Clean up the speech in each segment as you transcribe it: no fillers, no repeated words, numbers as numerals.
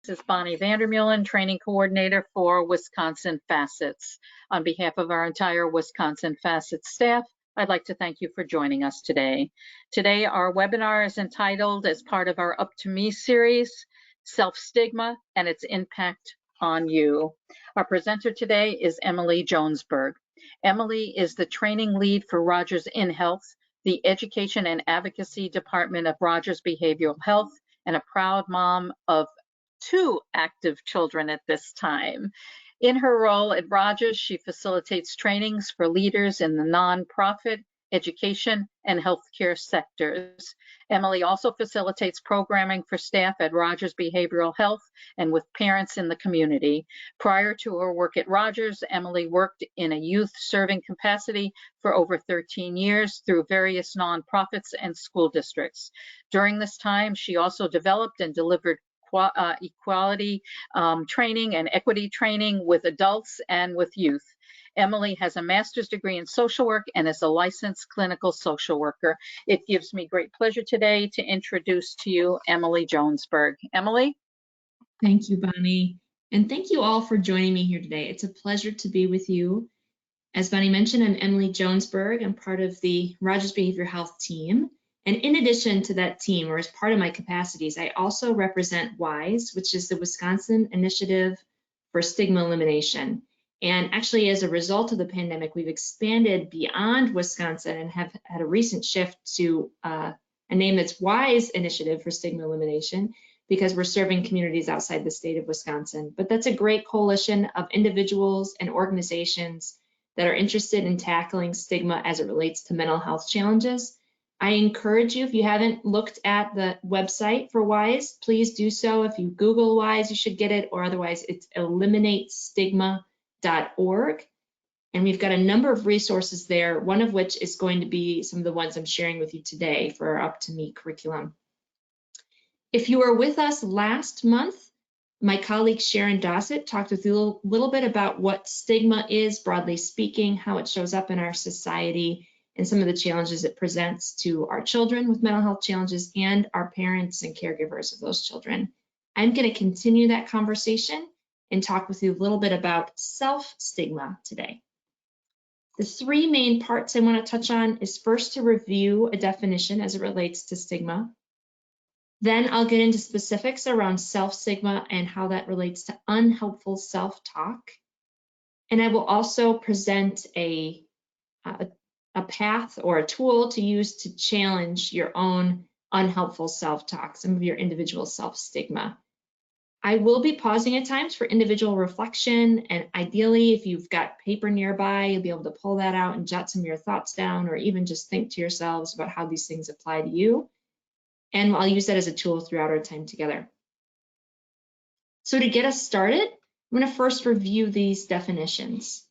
This is Bonnie Vandermeulen, Training Coordinator for Wisconsin Facets. On behalf of our entire Wisconsin Facets staff, I'd like to thank you for joining us today. Today, our webinar is entitled, as part of our Up to Me series, Self-Stigma and Its Impact on You. Our presenter today is Emily Jonesberg. Emily is the training lead for Rogers InHealth, the Education and Advocacy Department of Rogers Behavioral Health, and a proud mom of 2 active children at this time. In her role at Rogers, she facilitates trainings for leaders in the nonprofit, education, and healthcare sectors. Emily also facilitates programming for staff at Rogers Behavioral Health and with parents in the community. Prior to her work at Rogers, Emily worked in a youth serving capacity for over 13 years through various nonprofits and school districts. During this time, she also developed and delivered equality training and equity training with adults and with youth. Emily has a master's degree in social work and is a licensed clinical social worker. It gives me great pleasure today to introduce to you Emily Jonesberg. Emily? Thank you, Bonnie. And thank you all for joining me here today. It's a pleasure to be with you. As Bonnie mentioned, I'm Emily Jonesberg. I'm part of the Rogers Behavioral Health team. And in addition to that team, or as part of my capacities, I also represent WISE, which is the Wisconsin Initiative for Stigma Elimination. And actually, as a result of the pandemic, we've expanded beyond Wisconsin and have had a recent shift to a name that's WISE Initiative for Stigma Elimination, because we're serving communities outside the state of Wisconsin. But that's a great coalition of individuals and organizations that are interested in tackling stigma as it relates to mental health challenges. I encourage you, if you haven't looked at the website for WISE, please do so. If you Google WISE, you should get it, or otherwise it's eliminatestigma.org. And we've got a number of resources there, one of which is going to be some of the ones I'm sharing with you today for our Up to Me curriculum. If you were with us last month, my colleague Sharon Dossett talked with you a little bit about what stigma is, broadly speaking, how it shows up in our society, and some of the challenges it presents to our children with mental health challenges and our parents and caregivers of those children. I'm going to continue that conversation and talk with you a little bit about self-stigma today. The 3 main parts I want to touch on is first to review a definition as it relates to stigma. Then I'll get into specifics around self-stigma and how that relates to unhelpful self-talk. And I will also present a path or a tool to use to challenge your own unhelpful self-talk, some of your individual self-stigma. I will be pausing at times for individual reflection, and ideally, if you've got paper nearby, you'll be able to pull that out and jot some of your thoughts down, or even just think to yourselves about how these things apply to you. And I'll use that as a tool throughout our time together. So to get us started, I'm going to first review these definitions.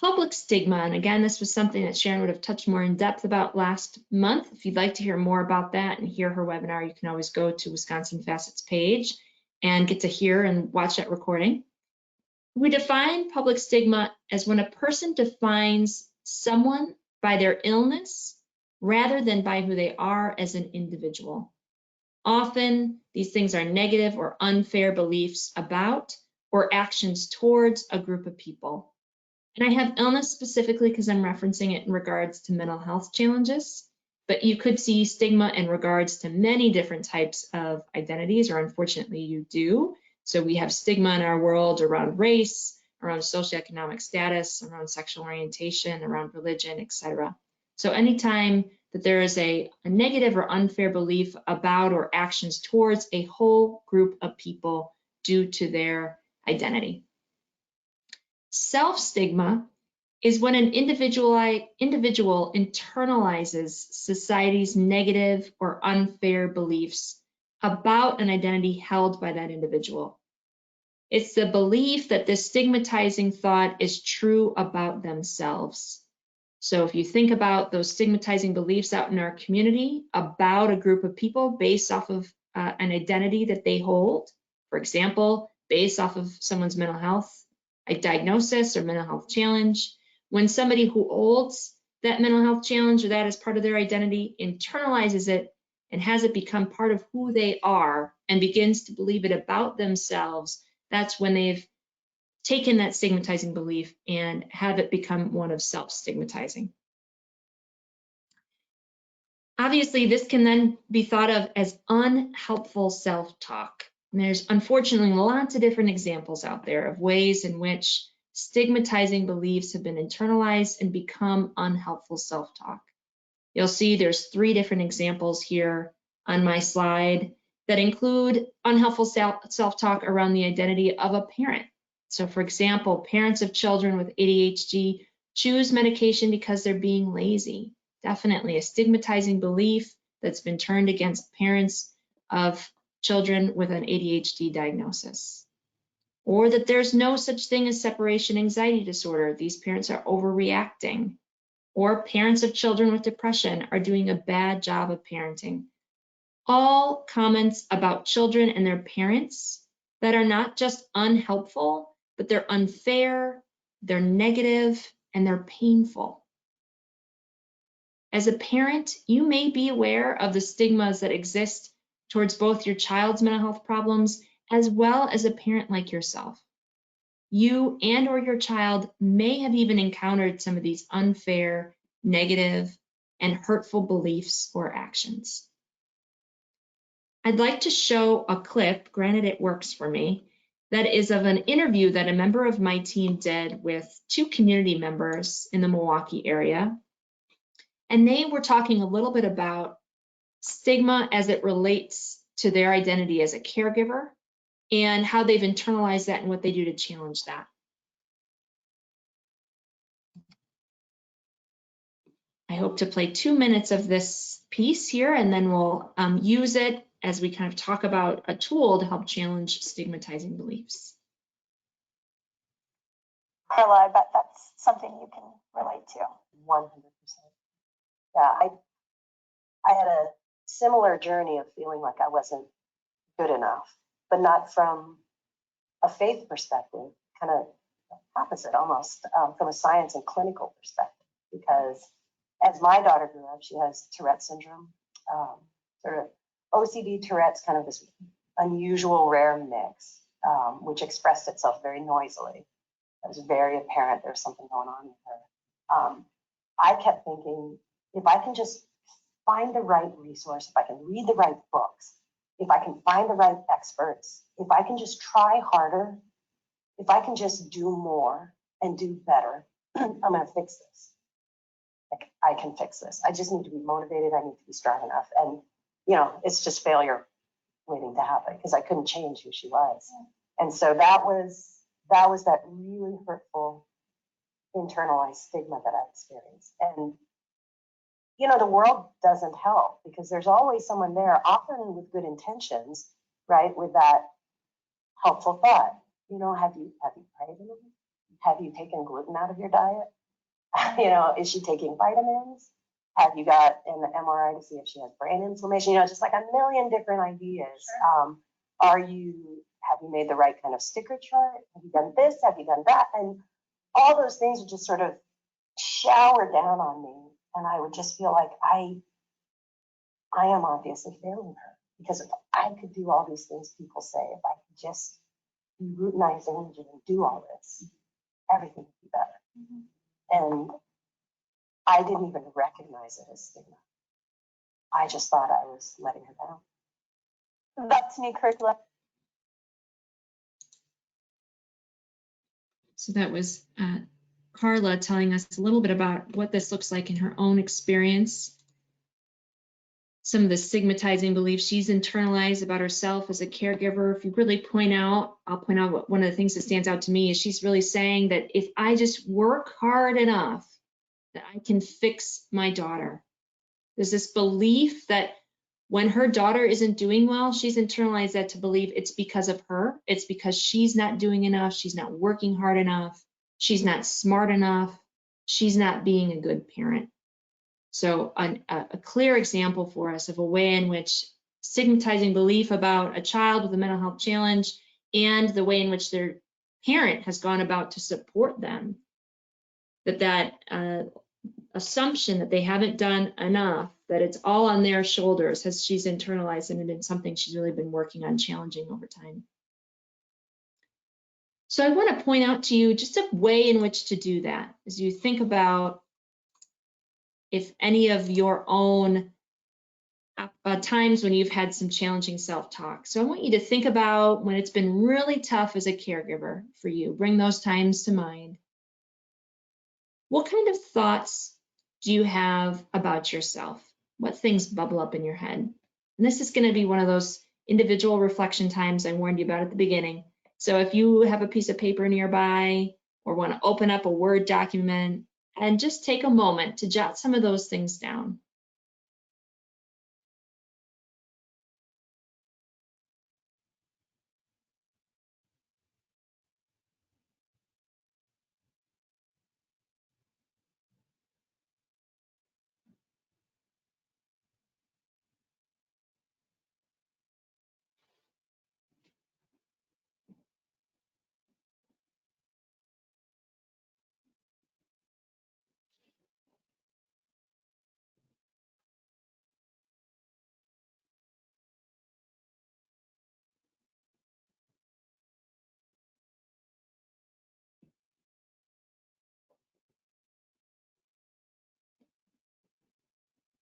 Public stigma, and again, this was something that Sharon would have touched more in depth about last month. If you'd like to hear more about that and hear her webinar, you can always go to Wisconsin Facets page and get to hear and watch that recording. We define public stigma as when a person defines someone by their illness rather than by who they are as an individual. Often, these things are negative or unfair beliefs about or actions towards a group of people. And I have illness specifically because I'm referencing it in regards to mental health challenges, but you could see stigma in regards to many different types of identities, or unfortunately you do. So we have stigma in our world around race, around socioeconomic status, around sexual orientation, around religion, etc. So anytime that there is a negative or unfair belief about or actions towards a whole group of people due to their identity. Self-stigma is when an individual internalizes society's negative or unfair beliefs about an identity held by that individual. It's the belief that this stigmatizing thought is true about themselves. So if you think about those stigmatizing beliefs out in our community about a group of people based off of an identity that they hold, for example, based off of someone's mental health, a diagnosis or mental health challenge, when somebody who holds that mental health challenge or that as part of their identity internalizes it, and has it become part of who they are and begins to believe it about themselves, that's when they've taken that stigmatizing belief and have it become one of self-stigmatizing. Obviously, this can then be thought of as unhelpful self-talk. And there's unfortunately lots of different examples out there of ways in which stigmatizing beliefs have been internalized and become unhelpful self-talk. You'll see there's 3 different examples here on my slide that include unhelpful self-talk around the identity of a parent. So for example, parents of children with ADHD choose medication because they're being lazy. Definitely a stigmatizing belief that's been turned against parents of children with an ADHD diagnosis. Or that there's no such thing as separation anxiety disorder. These parents are overreacting. Or parents of children with depression are doing a bad job of parenting. All comments about children and their parents that are not just unhelpful, but they're unfair, they're negative, and they're painful. As a parent, you may be aware of the stigmas that exist towards both your child's mental health problems as well as a parent like yourself. You and or your child may have even encountered some of these unfair, negative, and hurtful beliefs or actions. I'd like to show a clip, granted it works for me, that is of an interview that a member of my team did with 2 community members in the Milwaukee area. And they were talking a little bit about stigma as it relates to their identity as a caregiver and how they've internalized that and what they do to challenge that. I hope to play 2 minutes of this piece here, and then we'll use it as we kind of talk about a tool to help challenge stigmatizing beliefs. Carla, I bet that's something you can relate to. 100%. Yeah, I had a similar journey of feeling like I wasn't good enough, but not from a faith perspective, kind of opposite almost, from a science and clinical perspective. Because as my daughter grew up, she has Tourette syndrome, sort of OCD, Tourette's, kind of this unusual, rare mix, which expressed itself very noisily. It was very apparent there was something going on with her. I kept thinking, if I can just find the right resource, if I can read the right books, if I can find the right experts, if I can just try harder, if I can just do more and do better, I'm going to fix this. Like, I can fix this. I just need to be motivated. I need to be strong enough. And, you know, it's just failure waiting to happen because I couldn't change who she was. And so that was that really hurtful internalized stigma that I experienced. And, you know, the world doesn't help because there's always someone there, often with good intentions, right? With that helpful thought. You know, have you prayed a little? Have you taken gluten out of your diet? You know, is she taking vitamins? Have you got an MRI to see if she has brain inflammation? You know, just like a million different ideas. Sure. Have you made the right kind of sticker chart? Have you done this? Have you done that? And all those things would just sort of shower down on me. And I would just feel like I am obviously failing her. Because if I could do all these things people say, if I could just be routinizing and do all this, everything would be better. Mm-hmm. And I didn't even recognize it as stigma. I just thought I was letting her down. That's new curriculum. So that was Carla telling us a little bit about what this looks like in her own experience. Some of the stigmatizing beliefs she's internalized about herself as a caregiver. If you really I'll point out what one of the things that stands out to me is she's really saying that if I just work hard enough, that I can fix my daughter. There's this belief that when her daughter isn't doing well, she's internalized that to believe it's because of her. It's because she's not doing enough. She's not working hard enough. She's not smart enough. She's not being a good parent. So a clear example for us of a way in which stigmatizing belief about a child with a mental health challenge and the way in which their parent has gone about to support them, that assumption that they haven't done enough that it's all on their shoulders as she's internalized it, and it's something she's really been working on challenging over time. So I want to point out to you just a way in which to do that as you think about if any of your own times when you've had some challenging self-talk. So I want you to think about when it's been really tough as a caregiver for you. Bring those times to mind. What kind of thoughts do you have about yourself? What things bubble up in your head? And this is going to be one of those individual reflection times I warned you about at the beginning. So if you have a piece of paper nearby or want to open up a Word document and just take a moment to jot some of those things down.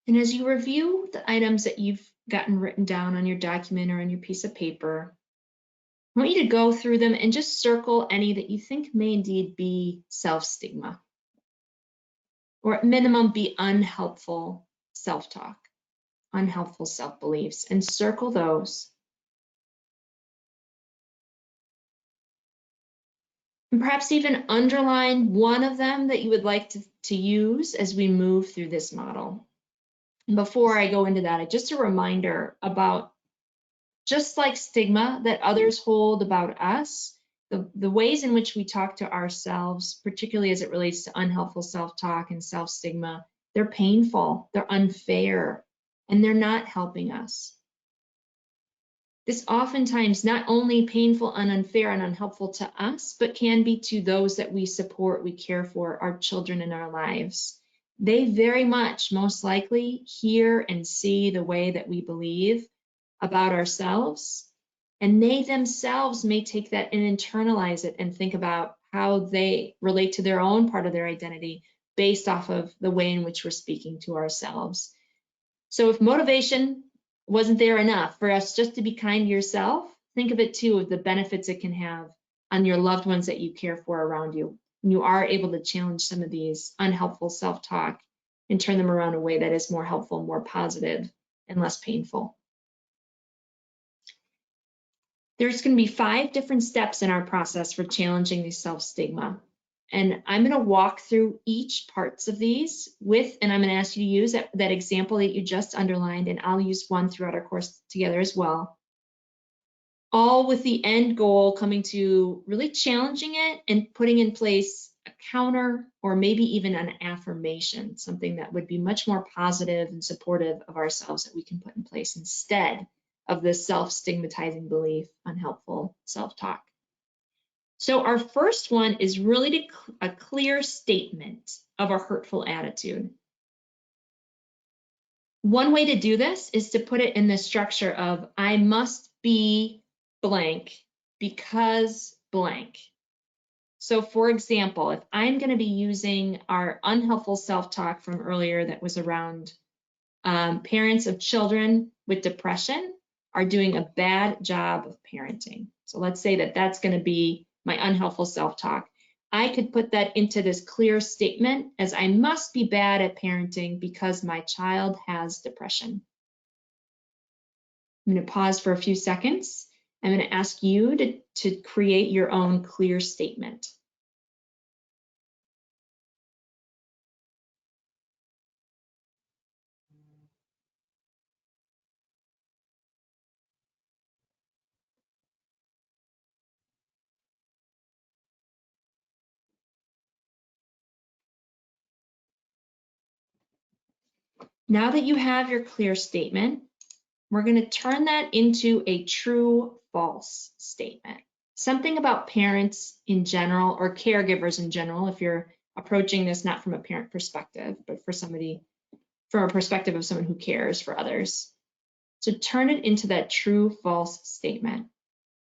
And as you review the items that you've gotten written down on your document or on your piece of paper, I want you to go through them and just circle any that you think may indeed be self-stigma, or at minimum be unhelpful self-talk, unhelpful self-beliefs, and circle those. And perhaps even underline one of them that you would like to use as we move through this model. And before I go into that, just a reminder about just like stigma that others hold about us, the ways in which we talk to ourselves, particularly as it relates to unhelpful self-talk and self-stigma, they're painful, they're unfair, and they're not helping us. This oftentimes not only painful and unfair and unhelpful to us, but can be to those that we support, we care for, our children in our lives. They very much, most likely, hear and see the way that we believe about ourselves, and they themselves may take that and internalize it and think about how they relate to their own part of their identity based off of the way in which we're speaking to ourselves. So if motivation wasn't there enough for us just to be kind to yourself, think of it too of the benefits it can have on your loved ones that you care for around you. And you are able to challenge some of these unhelpful self-talk and turn them around in a way that is more helpful, more positive, and less painful. There's going to be 5 different steps in our process for challenging the self-stigma. And I'm going to walk through each parts of these and I'm going to ask you to use that example that you just underlined, and I'll use one throughout our course together as well. All with the end goal coming to really challenging it and putting in place a counter or maybe even an affirmation, something that would be much more positive and supportive of ourselves that we can put in place instead of this self-stigmatizing belief, unhelpful self-talk. So our first one is really a clear statement of a hurtful attitude. One way to do this is to put it in the structure of I must be blank because blank. So for example, if I'm going to be using our unhelpful self-talk from earlier that was around parents of children with depression are doing a bad job of parenting. So let's say that that's going to be my unhelpful self-talk. I could put that into this clear statement as I must be bad at parenting because my child has depression. I'm going to pause for a few seconds. I'm going to ask you to create your own clear statement. Now that you have your clear statement, we're going to turn that into a true-false statement. Something about parents in general or caregivers in general, if you're approaching this not from a parent perspective, but for somebody from a perspective of someone who cares for others. So turn it into that true false statement.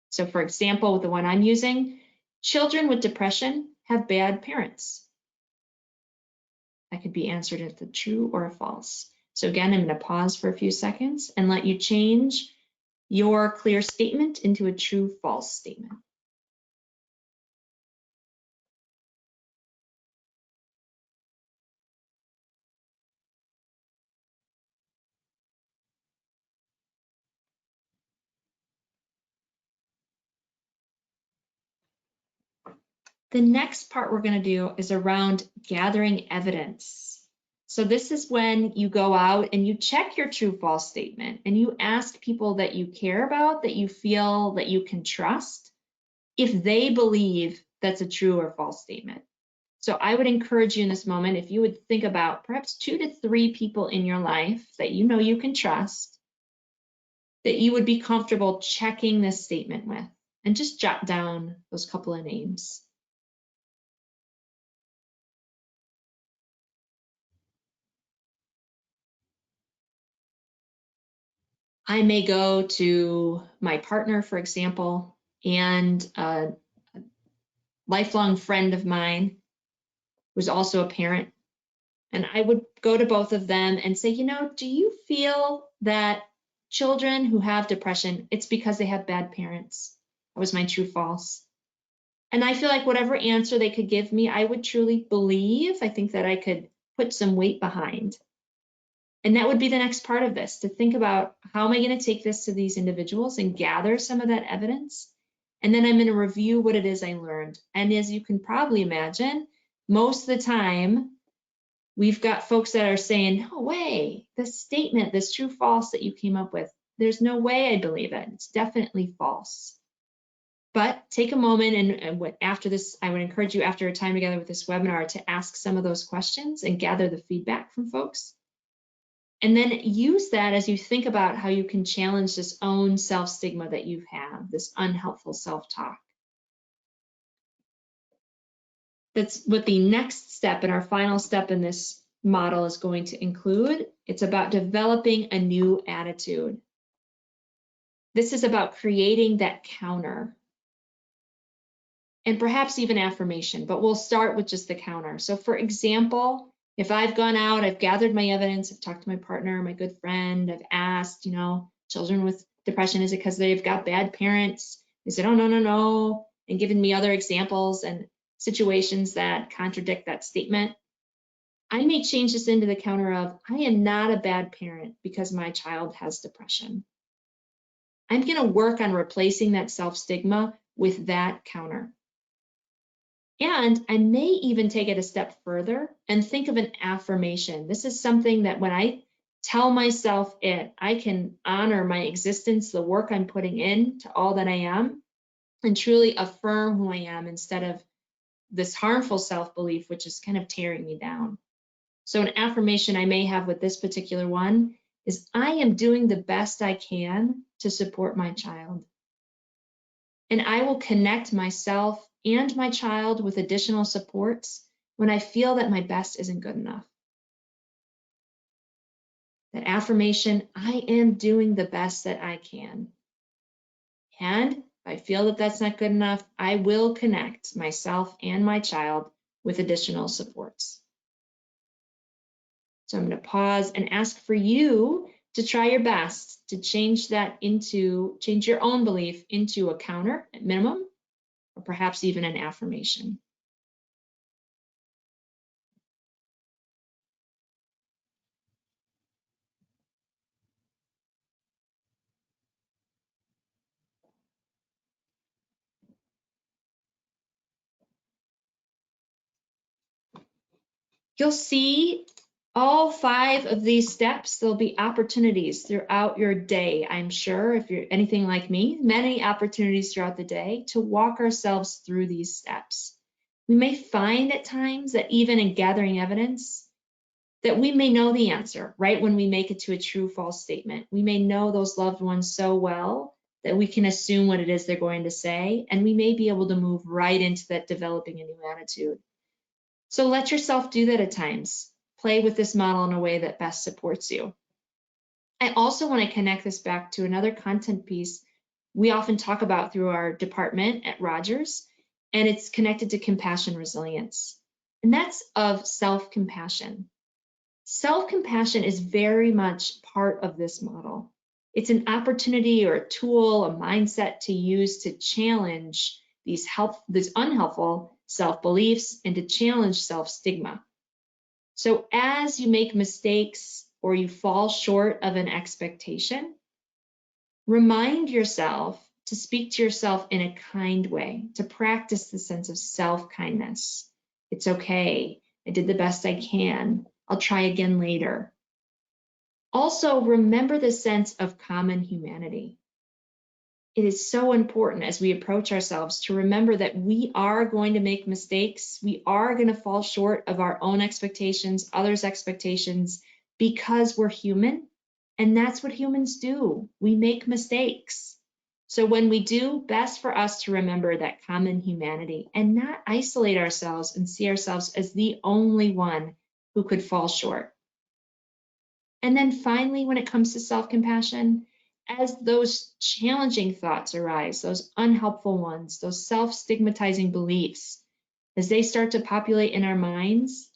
So for example, with the one I'm using, children with depression have bad parents. That could be answered as a true or a false. So again, I'm going to pause for a few seconds and let you change your clear statement into a true false statement. The next part we're going to do is around gathering evidence. So this is when you go out and you check your true false statement and you ask people that you care about, that you feel that you can trust, if they believe that's a true or false statement. So I would encourage you in this moment, if you would think about perhaps 2 to 3 people in your life that you know you can trust, that you would be comfortable checking this statement with, and just jot down those couple of names. I may go to my partner, for example, and a lifelong friend of mine who's also a parent. And I would go to both of them and say, do you feel that children who have depression, it's because they have bad parents? That was my true false. And I feel like whatever answer they could give me, I would truly believe. I think that I could put some weight behind. And that would be the next part of this, to think about how am I going to take this to these individuals and gather some of that evidence. And then I'm going to review what it is I learned. And as you can probably imagine, most of the time, we've got folks that are saying, no way, this statement, this true false that you came up with, there's no way I believe it. It's definitely false. But take a moment and after this, I would encourage you after a time together with this webinar to ask some of those questions and gather the feedback from folks. And then use that as you think about how you can challenge this own self-stigma that you have, this unhelpful self-talk. That's what the next step and our final step in this model is going to include. It's about developing a new attitude. This is about creating that counter and perhaps even affirmation, but we'll start with just the counter. So for example, if I've gone out, I've gathered my evidence, I've talked to my partner, my good friend, I've asked, children with depression, is it because they've got bad parents? They said, oh, no, and given me other examples and situations that contradict that statement. I may change this into the counter of, I am not a bad parent because my child has depression. I'm going to work on replacing that self-stigma with that counter. And I may even take it a step further and think of an affirmation. This is something that when I tell myself it, I can honor my existence, the work I'm putting in to all that I am, and truly affirm who I am instead of this harmful self-belief, which is kind of tearing me down. So an affirmation I may have with this particular one is, I am doing the best I can to support my child. And I will connect myself and my child with additional supports when I feel that my best isn't good enough. That affirmation, I am doing the best that I can. And if I feel that that's not good enough, I will connect myself and my child with additional supports. So I'm going to pause and ask for you to try your best to change your own belief into a counter at minimum, or perhaps even an affirmation. You'll see all 5 of these steps. There'll be opportunities throughout your day, I'm sure, if you're anything like me, many opportunities throughout the day to walk ourselves through these steps. We may find at times that even in gathering evidence, that we may know the answer right when we make it to a true false statement. We may know those loved ones so well that we can assume what it is they're going to say, and we may be able to move right into that developing a new attitude. So let yourself do that at times. play with this model in a way that best supports you. I also want to connect this back to another content piece we often talk about through our department at Rogers, and it's connected to compassion resilience, and that's of self-compassion. Self-compassion is very much part of this model. It's an opportunity or a tool, a mindset to use to challenge these unhelpful self-beliefs and to challenge self-stigma. So as you make mistakes or you fall short of an expectation, remind yourself to speak to yourself in a kind way, to practice the sense of self-kindness. It's okay. I did the best I can. I'll try again later. Also, remember the sense of common humanity. It is so important as we approach ourselves to remember that we are going to make mistakes. We are going to fall short of our own expectations, others' expectations, because we're human. And that's what humans do. We make mistakes. So when we do, best for us to remember that common humanity and not isolate ourselves and see ourselves as the only one who could fall short. And then finally, when it comes to self-compassion, as those challenging thoughts arise, those unhelpful ones, those self-stigmatizing beliefs, as they start to populate in our minds,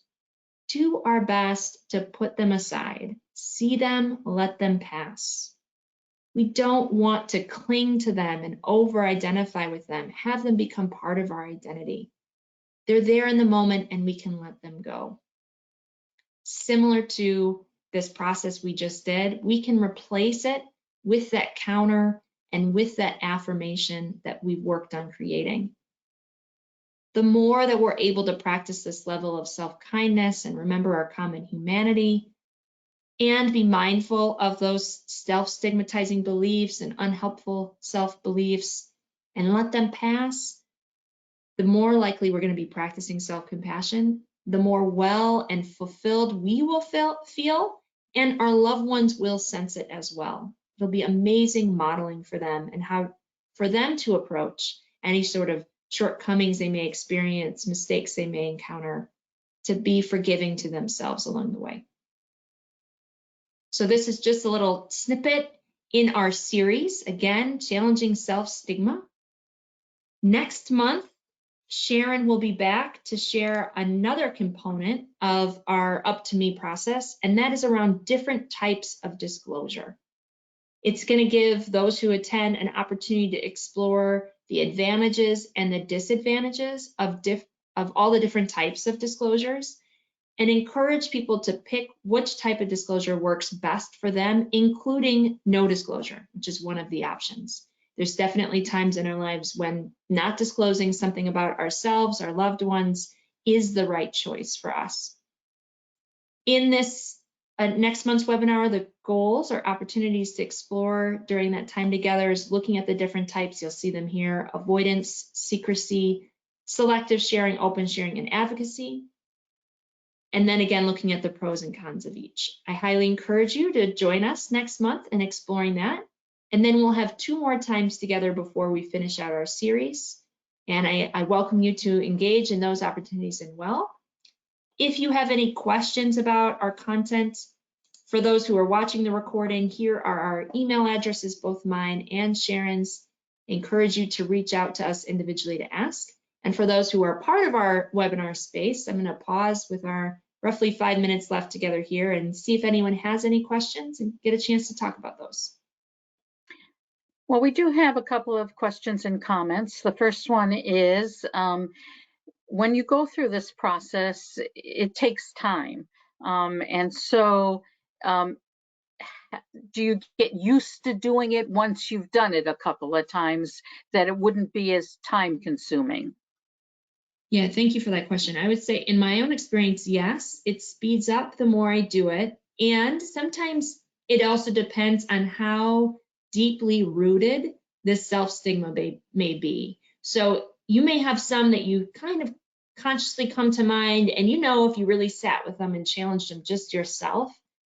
do our best to put them aside, see them, let them pass. We don't want to cling to them and over-identify with them, have them become part of our identity. They're there in the moment and we can let them go. Similar to this process we just did, we can replace it with that counter and with that affirmation that we've worked on creating. The more that we're able to practice this level of self-kindness and remember our common humanity and be mindful of those self-stigmatizing beliefs and unhelpful self-beliefs and let them pass, the more likely we're going to be practicing self-compassion, the more well and fulfilled we will feel, and our loved ones will sense it as well. It'll be amazing modeling for them and how for them to approach any sort of shortcomings they may experience, mistakes they may encounter, to be forgiving to themselves along the way. So this is just a little snippet in our series, again, Challenging Self-Stigma. Next month, Sharon will be back to share another component of our Up to Me process, and that is around different types of disclosure. It's going to give those who attend an opportunity to explore the advantages and the disadvantages of all the different types of disclosures and encourage people to pick which type of disclosure works best for them, including no disclosure, which is one of the options. There's definitely times in our lives when not disclosing something about ourselves, our loved ones, is the right choice for us. In this next month's webinar, the goals or opportunities to explore during that time together is looking at the different types. You'll see them here: avoidance, secrecy, selective sharing, open sharing, and advocacy. And then again, looking at the pros and cons of each. I highly encourage you to join us next month in exploring that. And then we'll have 2 more times together before we finish out our series. And I welcome you to engage in those opportunities as well. If you have any questions about our content, for those who are watching the recording, here are our email addresses, both mine and Sharon's. I encourage you to reach out to us individually to ask. And for those who are part of our webinar space, I'm going to pause with our roughly 5 minutes left together here and see if anyone has any questions and get a chance to talk about those. Well, we do have a couple of questions and comments. The first one is, when you go through this process, it takes time. And so do you get used to doing it once you've done it a couple of times, that it wouldn't be as time consuming? Yeah, thank you for that question. I would say in my own experience, yes, it speeds up the more I do it. And sometimes it also depends on how deeply rooted this self-stigma may be. So you may have some that you kind of consciously come to mind, and you know, if you really sat with them and challenged them just yourself,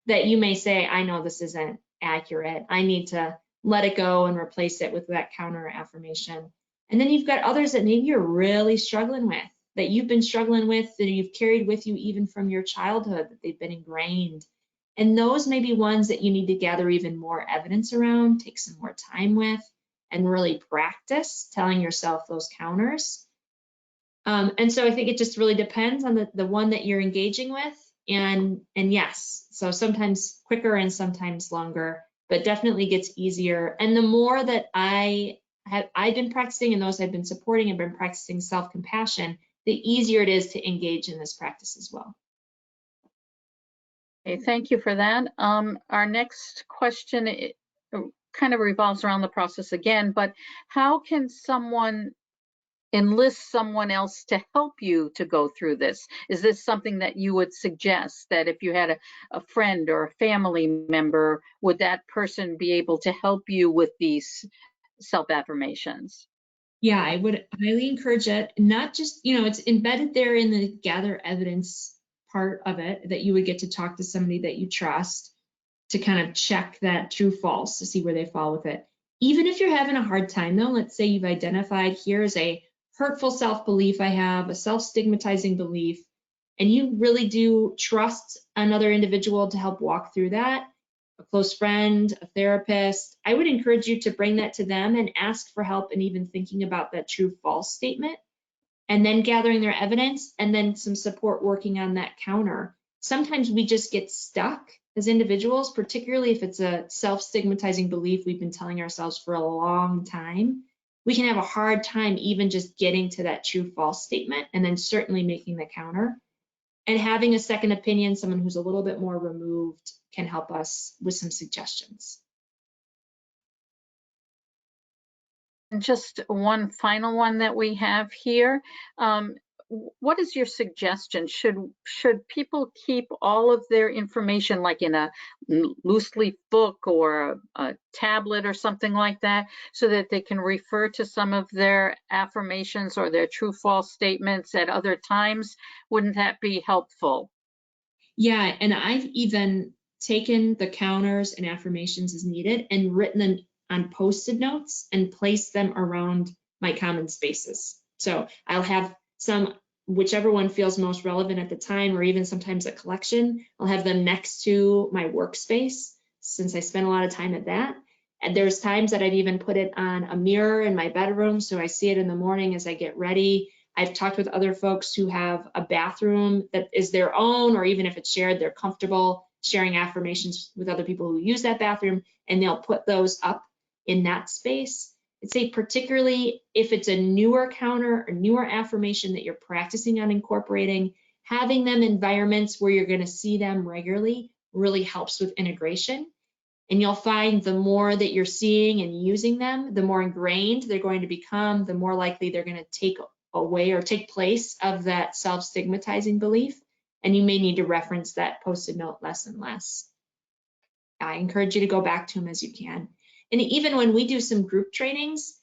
that you may say, I know this isn't accurate. I need to let it go and replace it with that counter affirmation. And then you've got others that maybe you're really struggling with. that you've been struggling with, that you've carried with you even from your childhood, that they've been ingrained. And those may be ones that you need to gather even more evidence around, take some more time with, and really practice telling yourself those counters. And so I think it just really depends on the one that you're engaging with. And yes, so sometimes quicker and sometimes longer, but definitely gets easier. And the more that I've been practicing, and those I've been supporting have been practicing self-compassion, the easier it is to engage in this practice as well. Okay, thank you for that. Our next question kind of revolves around the process again, but how can someone enlist someone else to help you to go through this? Is this something that you would suggest, that if you had a friend or a family member, would that person be able to help you with these self-affirmations? Yeah, I would highly encourage it. Not just, it's embedded there in the gather evidence part of it, that you would get to talk to somebody that you trust to kind of check that true false to see where they fall with it. Even if you're having a hard time though, let's say you've identified, here's a hurtful self-belief I have, a self-stigmatizing belief, and you really do trust another individual to help walk through that, a close friend, a therapist, I would encourage you to bring that to them and ask for help in even thinking about that true false statement, and then gathering their evidence, and then some support working on that counter. Sometimes we just get stuck as individuals, particularly if it's a self-stigmatizing belief we've been telling ourselves for a long time. We can have a hard time even just getting to that true false statement, and then certainly making the counter. And having a second opinion, someone who's a little bit more removed, can help us with some suggestions. And just one final one that we have here. What is your suggestion? Should people keep all of their information like in a loose leaf book or a tablet or something like that, so that they can refer to some of their affirmations or their true false statements at other times? Wouldn't that be helpful? Yeah, and I've even taken the counters and affirmations as needed and written them on Post-it notes and placed them around my common spaces. So I'll have some, whichever one feels most relevant at the time, or even sometimes a collection, I'll have them next to my workspace, since I spend a lot of time at that. And there's times that I've even put it on a mirror in my bedroom, so I see it in the morning as I get ready. I've talked with other folks who have a bathroom that is their own, or even if it's shared, they're comfortable sharing affirmations with other people who use that bathroom, and they'll put those up in that space. I'd say particularly if it's a newer counter or newer affirmation that you're practicing on incorporating, having them in environments where you're going to see them regularly really helps with integration. And you'll find the more that you're seeing and using them, the more ingrained they're going to become, the more likely they're going to take away or take place of that self-stigmatizing belief. And you may need to reference that Post-it note less and less. I encourage you to go back to them as you can. And even when we do some group trainings,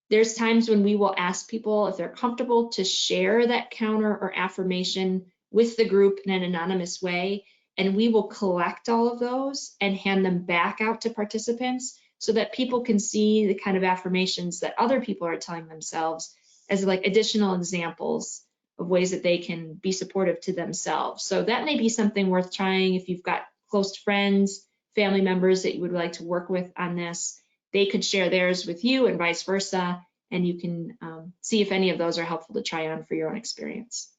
there's times when we will ask people if they're comfortable to share that counter or affirmation with the group in an anonymous way. And we will collect all of those and hand them back out to participants so that people can see the kind of affirmations that other people are telling themselves as like additional examples of ways that they can be supportive to themselves. So that may be something worth trying if you've got close friends, family members that you would like to work with on this. They could share theirs with you and vice versa, and you can see if any of those are helpful to try on for your own experience.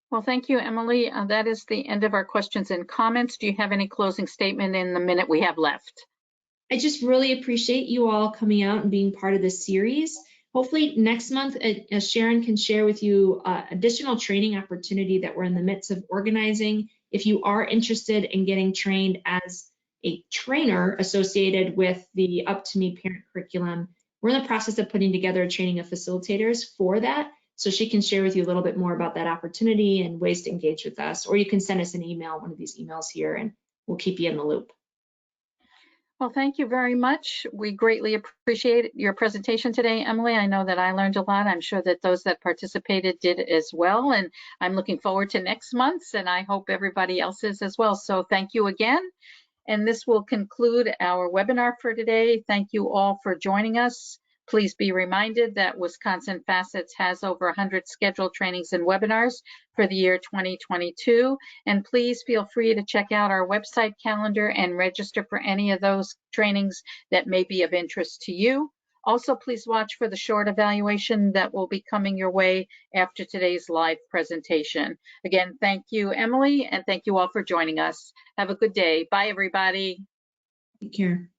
Well, thank you, Emily. That is the end of our questions and comments. Do you have any closing statement in the minute we have left? I just really appreciate you all coming out and being part of this series. Hopefully next month, Sharon can share with you additional training opportunity that we're in the midst of organizing. If you are interested in getting trained as a trainer associated with the Up to Me parent curriculum, we're in the process of putting together a training of facilitators for that. So she can share with you a little bit more about that opportunity and ways to engage with us, or you can send us an email, one of these emails here, and we'll keep you in the loop. Well, thank you very much. We greatly appreciate your presentation today, Emily. I know that I learned a lot. I'm sure that those that participated did as well. And I'm looking forward to next month's, and I hope everybody else is as well. So thank you again. And this will conclude our webinar for today. Thank you all for joining us. Please be reminded that Wisconsin Facets has over 100 scheduled trainings and webinars for the year 2022. And please feel free to check out our website calendar and register for any of those trainings that may be of interest to you. Also, please watch for the short evaluation that will be coming your way after today's live presentation. Again, thank you, Emily, and thank you all for joining us. Have a good day. Bye, everybody. Take care.